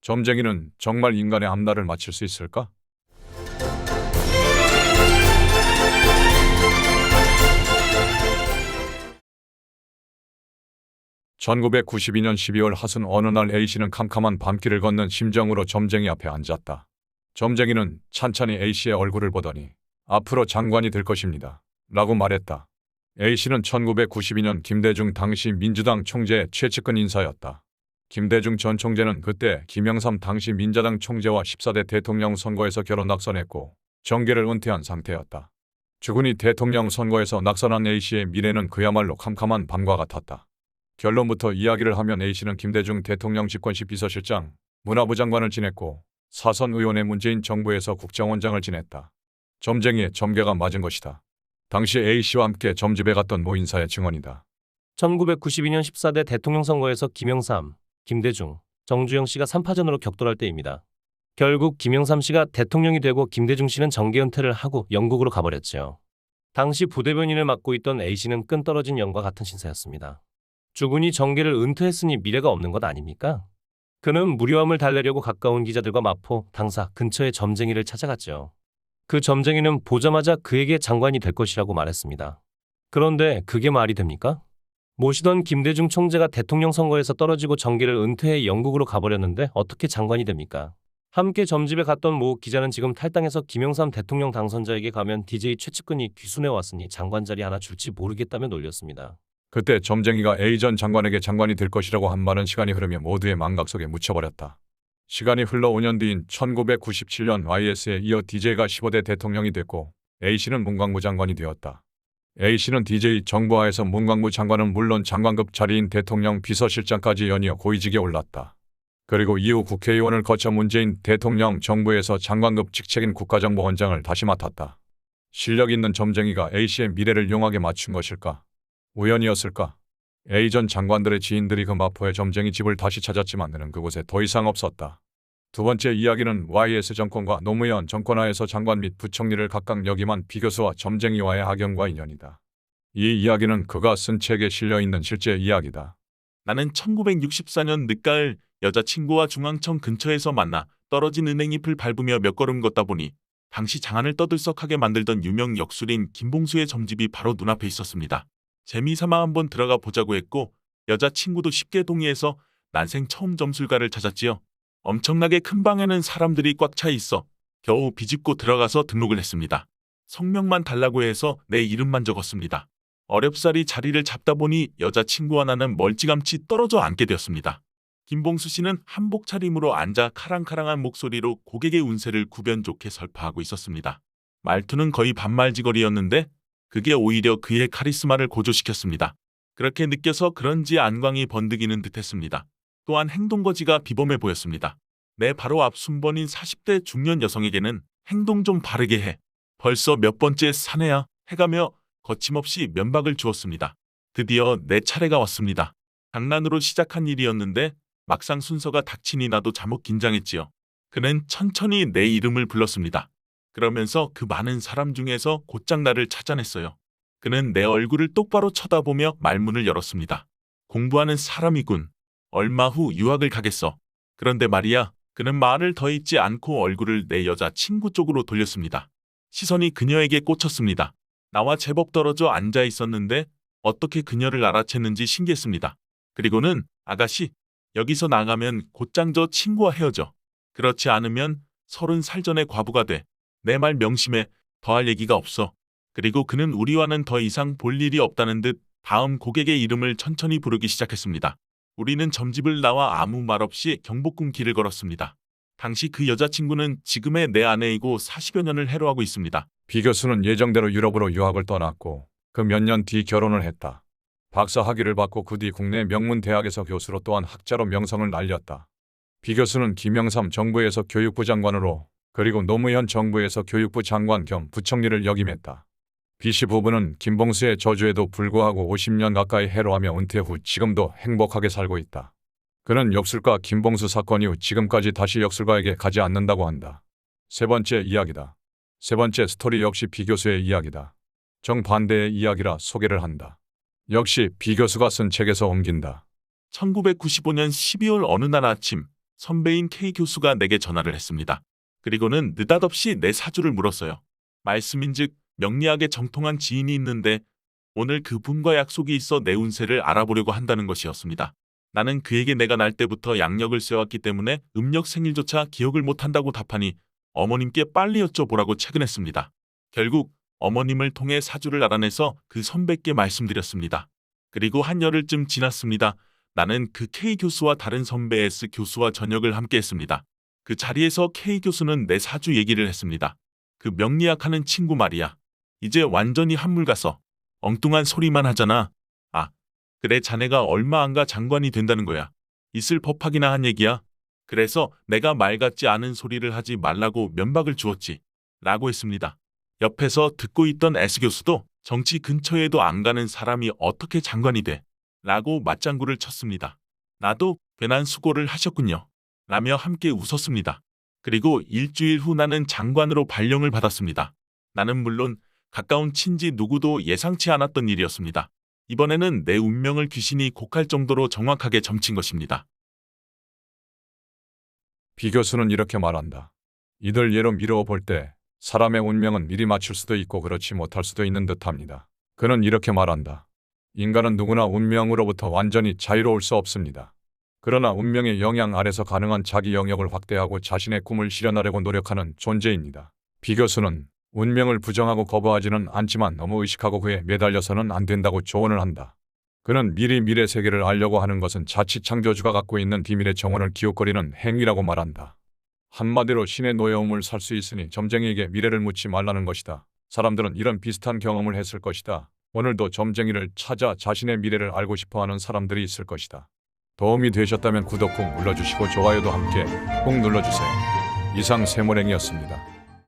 점쟁이는 정말 인간의 앞날을 맞힐 수 있을까? 1992년 12월 하순 어느 날 A씨는 캄캄한 밤길을 걷는 심정으로 점쟁이 앞에 앉았다. 점쟁이는 찬찬히 A씨의 얼굴을 보더니 앞으로 장관이 될 것입니다. 라고 말했다. A씨는 1992년 김대중 당시 민주당 총재의 최측근 인사였다. 김대중 전 총재는 그때 김영삼 당시 민자당 총재와 14대 대통령 선거에서 결혼 낙선했고 정계를 은퇴한 상태였다. 주군이 대통령 선거에서 낙선한 A씨의 미래는 그야말로 캄캄한 밤과 같았다. 결론부터 이야기를 하면 A씨는 김대중 대통령 집권 시 비서실장, 문화부 장관을 지냈고 사선 의원의 문재인 정부에서 국정원장을 지냈다. 점쟁이의 점괘가 맞은 것이다. 당시 A씨와 함께 점집에 갔던 모 인사의 증언이다. 1992년 14대 대통령 선거에서 김영삼, 김대중, 정주영 씨가 3파전으로 격돌할 때입니다. 결국 김영삼 씨가 대통령이 되고 김대중 씨는 정계 은퇴를 하고 영국으로 가버렸죠. 당시 부대변인을 맡고 있던 A씨는 끈 떨어진 영과 같은 신사였습니다. 주군이 정계를 은퇴했으니 미래가 없는 것 아닙니까? 그는 무료함을 달래려고 가까운 기자들과 마포, 당사 근처의 점쟁이를 찾아갔죠. 그 점쟁이는 보자마자 그에게 장관이 될 것이라고 말했습니다. 그런데 그게 말이 됩니까? 모시던 김대중 총재가 대통령 선거에서 떨어지고 정계를 은퇴해 영국으로 가버렸는데 어떻게 장관이 됩니까? 함께 점집에 갔던 모 기자는 지금 탈당해서 김영삼 대통령 당선자에게 가면 DJ 최측근이 귀순해 왔으니 장관 자리 하나 줄지 모르겠다며 놀렸습니다. 그때 점쟁이가 A 전 장관에게 장관이 될 것이라고 한 말은 시간이 흐르며 모두의 망각 속에 묻혀버렸다. 시간이 흘러 5년 뒤인 1997년 YS에 이어 DJ가 15대 대통령이 됐고 A씨는 문광부 장관이 되었다. A씨는 DJ 정부하에서 문광부 장관은 물론 장관급 자리인 대통령 비서실장까지 연이어 고위직에 올랐다. 그리고 이후 국회의원을 거쳐 문재인 대통령 정부에서 장관급 직책인 국가정보원장을 다시 맡았다. 실력 있는 점쟁이가 A씨의 미래를 용하게 맞춘 것일까? 우연이었을까? A 전 장관들의 지인들이 그 마포의 점쟁이 집을 다시 찾았지만 그는 그곳에 더 이상 없었다. 두 번째 이야기는 YS 정권과 노무현 정권 하에서 장관 및 부총리를 각각 역임한 비교수와 점쟁이와의 악연과 인연이다. 이 이야기는 그가 쓴 책에 실려있는 실제 이야기다. 나는 1964년 늦가을 여자친구와 중앙청 근처에서 만나 떨어진 은행잎을 밟으며 몇 걸음 걷다 보니 당시 장안을 떠들썩하게 만들던 유명 역술인 김봉수의 점집이 바로 눈앞에 있었습니다. 재미삼아 한번 들어가 보자고 했고 여자친구도 쉽게 동의해서 난생 처음 점술가를 찾았지요. 엄청나게 큰 방에는 사람들이 꽉 차 있어 겨우 비집고 들어가서 등록을 했습니다. 성명만 달라고 해서 내 이름만 적었습니다. 어렵사리 자리를 잡다 보니 여자친구와 나는 멀찌감치 떨어져 앉게 되었습니다. 김봉수 씨는 한복 차림으로 앉아 카랑카랑한 목소리로 고객의 운세를 구변 좋게 설파하고 있었습니다. 말투는 거의 반말지거리였는데 그게 오히려 그의 카리스마를 고조시켰습니다. 그렇게 느껴서 그런지 안광이 번득이는 듯했습니다. 또한 행동거지가 비범해 보였습니다. 내 바로 앞 순번인 40대 중년 여성에게는 행동 좀 바르게 해. 벌써 몇 번째 사내야 해가며 거침없이 면박을 주었습니다. 드디어 내 차례가 왔습니다. 장난으로 시작한 일이었는데 막상 순서가 닥치니 나도 잠옷 긴장했지요. 그는 천천히 내 이름을 불렀습니다. 그러면서 그 많은 사람 중에서 곧장 나를 찾아냈어요. 그는 내 얼굴을 똑바로 쳐다보며 말문을 열었습니다. 공부하는 사람이군. 얼마 후 유학을 가겠어. 그런데 말이야, 그는 말을 더 잇지 않고 얼굴을 내 여자친구 쪽으로 돌렸습니다. 시선이 그녀에게 꽂혔습니다. 나와 제법 떨어져 앉아 있었는데 어떻게 그녀를 알아챘는지 신기했습니다. 그리고는 아가씨, 여기서 나가면 곧장 저 친구와 헤어져. 그렇지 않으면 30살 전에 과부가 돼. 내 말 명심해. 더할 얘기가 없어. 그리고 그는 우리와는 더 이상 볼 일이 없다는 듯 다음 고객의 이름을 천천히 부르기 시작했습니다. 우리는 점집을 나와 아무 말 없이 경복궁 길을 걸었습니다. 당시 그 여자친구는 지금의 내 아내이고 40여 년을 해로하고 있습니다. 비교수는 예정대로 유럽으로 유학을 떠났고 그 몇 년 뒤 결혼을 했다. 박사 학위를 받고 그 뒤 국내 명문 대학에서 교수로 또한 학자로 명성을 날렸다. 비교수는 김영삼 정부에서 교육부 장관으로 그리고 노무현 정부에서 교육부 장관 겸 부총리를 역임했다. B씨 부부는 김봉수의 저주에도 불구하고 50년 가까이 해로하며 은퇴 후 지금도 행복하게 살고 있다. 그는 역술가 김봉수 사건 이후 지금까지 다시 역술가에게 가지 않는다고 한다. 세 번째 이야기다. 세 번째 스토리 역시 비교수의 이야기다. 정반대의 이야기라 소개를 한다. 역시 비교수가 쓴 책에서 옮긴다. 1995년 12월 어느 날 아침 선배인 K 교수가 내게 전화를 했습니다. 그리고는 느닷없이 내 사주를 물었어요. 말씀인즉 명리학에 정통한 지인이 있는데 오늘 그분과 약속이 있어 내 운세를 알아보려고 한다는 것이었습니다. 나는 그에게 내가 날 때부터 양력을 세웠기 때문에 음력 생일조차 기억을 못한다고 답하니 어머님께 빨리 여쭤보라고 채근했습니다. 결국 어머님을 통해 사주를 알아내서 그 선배께 말씀드렸습니다. 그리고 한 열흘쯤 지났습니다. 나는 그 K 교수와 다른 선배 S 교수와 저녁을 함께 했습니다. 그 자리에서 K 교수는 내 사주 얘기를 했습니다. 그 명리학하는 친구 말이야. 이제 완전히 한물 가서 엉뚱한 소리만 하잖아. 아, 그래 자네가 얼마 안 가 장관이 된다는 거야. 있을 법하기나 한 얘기야. 그래서 내가 말 같지 않은 소리를 하지 말라고 면박을 주었지. 라고 했습니다. 옆에서 듣고 있던 S 교수도 정치 근처에도 안 가는 사람이 어떻게 장관이 돼? 라고 맞장구를 쳤습니다. 나도 괜한 수고를 하셨군요. 라며 함께 웃었습니다. 그리고 일주일 후 나는 장관으로 발령을 받았습니다. 나는 물론 가까운 친지 누구도 예상치 않았던 일이었습니다. 이번에는 내 운명을 귀신이 곡할 정도로 정확하게 점친 것입니다. 비 교수는 이렇게 말한다. 이들 예로 미루어 볼 때 사람의 운명은 미리 맞출 수도 있고 그렇지 못할 수도 있는 듯합니다. 그는 이렇게 말한다. 인간은 누구나 운명으로부터 완전히 자유로울 수 없습니다. 그러나 운명의 영향 아래서 가능한 자기 영역을 확대하고 자신의 꿈을 실현하려고 노력하는 존재입니다. 비 교수는 운명을 부정하고 거부하지는 않지만 너무 의식하고 그에 매달려서는 안 된다고 조언을 한다. 그는 미리 미래 세계를 알려고 하는 것은 자칫 창조주가 갖고 있는 비밀의 정원을 기웃거리는 행위라고 말한다. 한마디로 신의 노여움을 살 수 있으니 점쟁이에게 미래를 묻지 말라는 것이다. 사람들은 이런 비슷한 경험을 했을 것이다. 오늘도 점쟁이를 찾아 자신의 미래를 알고 싶어하는 사람들이 있을 것이다. 도움이 되셨다면 구독 꾹 눌러주시고 좋아요도 함께 꾹 눌러주세요. 이상 세모랭이었습니다.